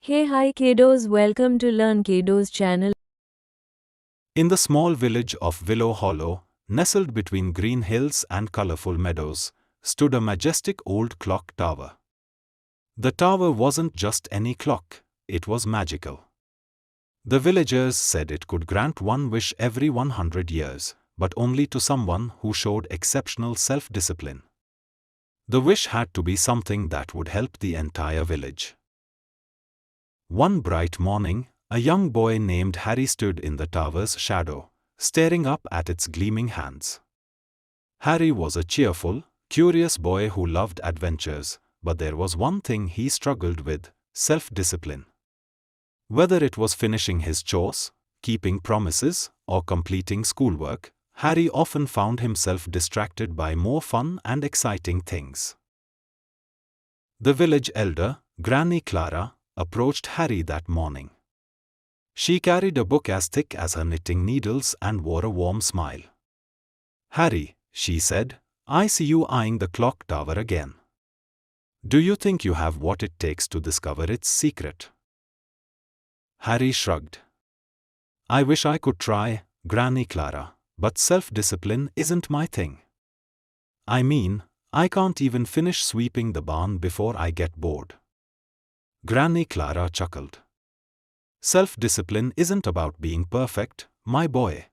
Hey hi kiddos, welcome to Learn Kiddos channel. In the small village of Willow Hollow, nestled between green hills and colorful meadows, stood a majestic old clock tower. The tower wasn't just any clock, it was magical. The villagers said it could grant one wish every 100 years, but only to someone who showed exceptional self-discipline. The wish had to be something that would help the entire village. One bright morning, a young boy named Harry stood in the tower's shadow, staring up at its gleaming hands. Harry was a cheerful, curious boy who loved adventures, but there was one thing he struggled with: self-discipline. Whether it was finishing his chores, keeping promises, or completing schoolwork, Harry often found himself distracted by more fun and exciting things. The village elder, Granny Clara, approached Harry that morning. She carried a book as thick as her knitting needles and wore a warm smile. "Harry," she said, "I see you eyeing the clock tower again. Do you think you have what it takes to discover its secret?" Harry shrugged. "I wish I could try, Granny Clara, but self-discipline isn't my thing. I mean, I can't even finish sweeping the barn before I get bored." Granny Clara chuckled. "Self-discipline isn't about being perfect, my boy.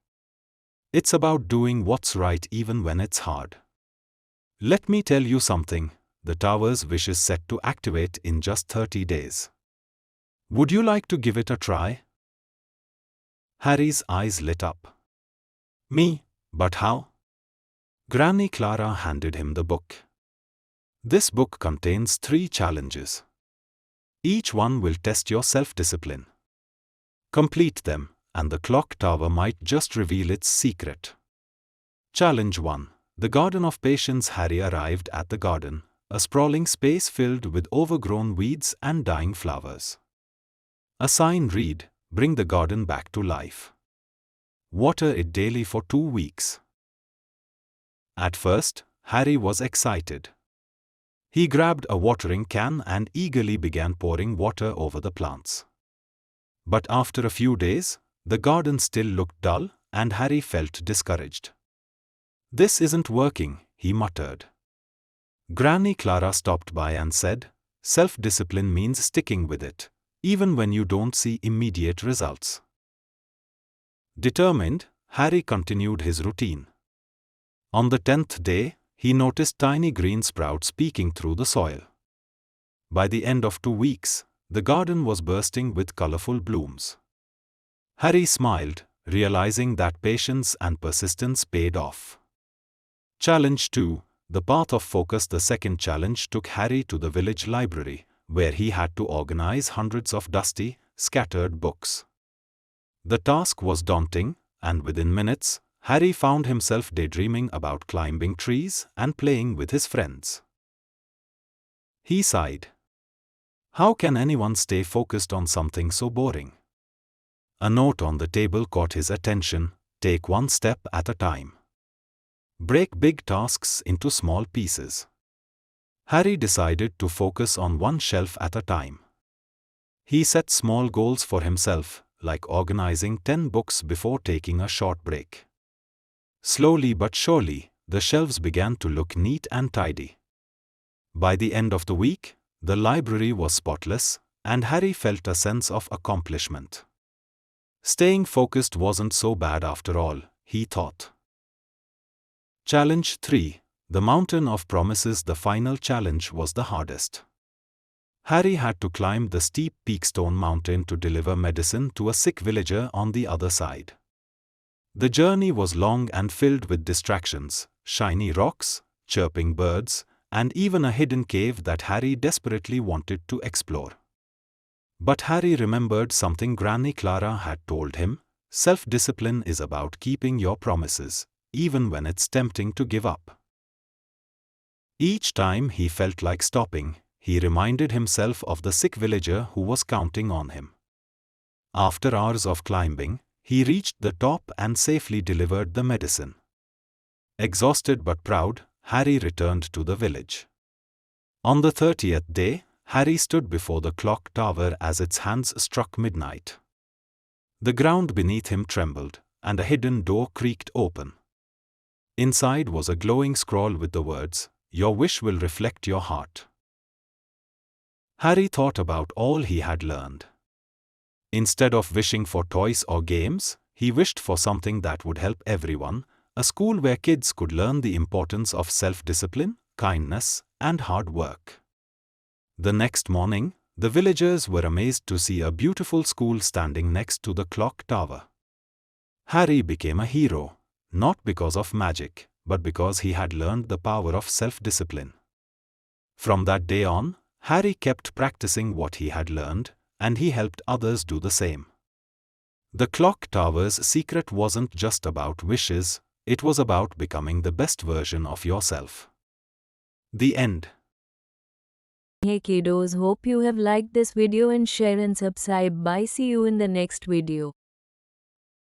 It's about doing what's right even when it's hard. Let me tell you something, the tower's wish is set to activate in just 30 days. Would you like to give it a try?" Harry's eyes lit up. "Me? But how?" Granny Clara handed him the book. "This book contains 3 challenges. Each one will test your self-discipline. Complete them, and the clock tower might just reveal its secret." Challenge 1. The Garden of Patience. Harry arrived at the garden, a sprawling space filled with overgrown weeds and dying flowers. A sign read, "Bring the garden back to life. Water it daily for 2 weeks." At first, Harry was excited. He grabbed a watering can and eagerly began pouring water over the plants. But after a few days, the garden still looked dull, and Harry felt discouraged. "This isn't working," he muttered. Granny Clara stopped by and said, "Self-discipline means sticking with it, even when you don't see immediate results." Determined, Harry continued his routine. On the 10th day, he noticed tiny green sprouts peeking through the soil. By the end of 2 weeks, the garden was bursting with colorful blooms. Harry smiled, realizing that patience and persistence paid off. Challenge 2. The Path of Focus. The second challenge took Harry to the village library, where he had to organize hundreds of dusty, scattered books. The task was daunting, and within minutes, Harry found himself daydreaming about climbing trees and playing with his friends. He sighed. How can anyone stay focused on something so boring? A note on the table caught his attention: "Take one step at a time. Break big tasks into small pieces." Harry decided to focus on one shelf at a time. He set small goals for himself, like organizing 10 books before taking a short break. Slowly but surely, the shelves began to look neat and tidy. By the end of the week, the library was spotless, and Harry felt a sense of accomplishment. Staying focused wasn't so bad after all, he thought. Challenge 3. The Mountain of Promises. The final challenge was the hardest. Harry had to climb the steep Peakstone Mountain to deliver medicine to a sick villager on the other side. The journey was long and filled with distractions: shiny rocks, chirping birds, and even a hidden cave that Harry desperately wanted to explore. But Harry remembered something Granny Clara had told him: self-discipline is about keeping your promises, even when it's tempting to give up. Each time he felt like stopping, he reminded himself of the sick villager who was counting on him. After hours of climbing, he reached the top and safely delivered the medicine. Exhausted but proud, Harry returned to the village. On the 30th day, Harry stood before the clock tower as its hands struck midnight. The ground beneath him trembled, and a hidden door creaked open. Inside was a glowing scroll with the words, "Your wish will reflect your heart." Harry thought about all he had learned. Instead of wishing for toys or games, he wished for something that would help everyone, a school where kids could learn the importance of self-discipline, kindness, and hard work. The next morning, the villagers were amazed to see a beautiful school standing next to the clock tower. Harry became a hero, not because of magic, but because he had learned the power of self-discipline. From that day on, Harry kept practicing what he had learned, and he helped others do the same. The clock tower's secret wasn't just about wishes, it was about becoming the best version of yourself. The end. Hey kiddos, hope you have liked this video and share and subscribe. Bye, see you in the next video.